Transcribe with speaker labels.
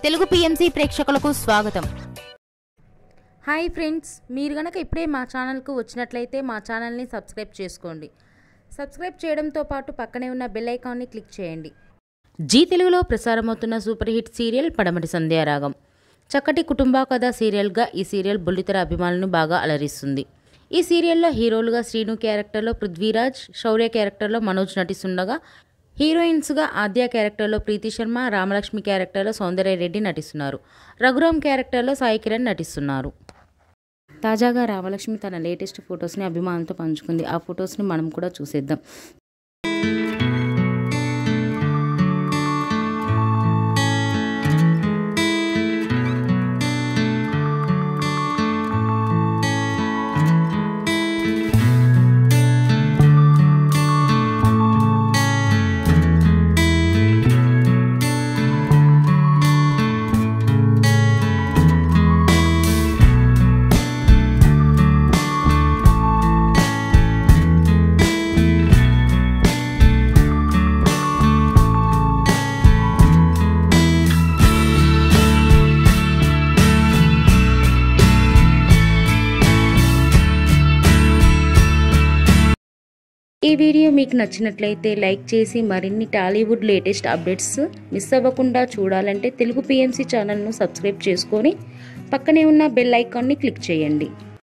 Speaker 1: Telugu PMC ప్రేక్షకులకు స్వాగతం.
Speaker 2: Hi friends, మీరు గనక ఇప్పుడే మా ఛానల్కు వచ్చినట్లయితే మా ఛానల్ని సబ్స్క్రైబ్ చేసుకోండి. సబ్స్క్రైబ్ చేయడంతో పాటు పక్కనే ఉన్న బెల్ ఐకాన్ని క్లిక్ చేయండి. జీ తెలుగులో ప్రసారమవుతున్న సూపర్ హిట్ సీరియల్ పడమటి సంధ్యారాగం. చక్కటి కుటుంబ కథ సీరియల్గా ఈ సీరియల్ బుల్లితెర అభిమానులను బాగా అలరిస్తుంది. ఈ సీరియల్లో హీరోలుగా శ్రీను క్యారెక్టర్లో పృథ్వీరాజ్, శౌర్య క్యారెక్టర్లో మనోజ్ నటిస్తుండగా హీరోయిన్స్గా ఆద్య క్యారెక్టర్లో ప్రీతి శర్మ, రామలక్ష్మి క్యారెక్టర్లో సౌందర్య రెడ్డి నటిస్తున్నారు. రఘురామ్ క్యారెక్టర్లో సాయి కిరణ్ నటిస్తున్నారు. తాజాగా రామలక్ష్మి తన లేటెస్ట్ ఫొటోస్ని అభిమానులతో పంచుకుంది. ఆ ఫొటోస్ని మనం కూడా చూసేద్దాం. ఈ వీడియో మీకు నచ్చినట్లయితే లైక్ చేసి మరిన్ని టాలీవుడ్ లేటెస్ట్ అప్డేట్స్ మిస్ అవ్వకుండా చూడాలంటే తెలుగు పిఎంసి ఛానల్ను సబ్స్క్రైబ్ చేసుకొని పక్కనే ఉన్న బెల్ ఐకాన్ని క్లిక్ చేయండి.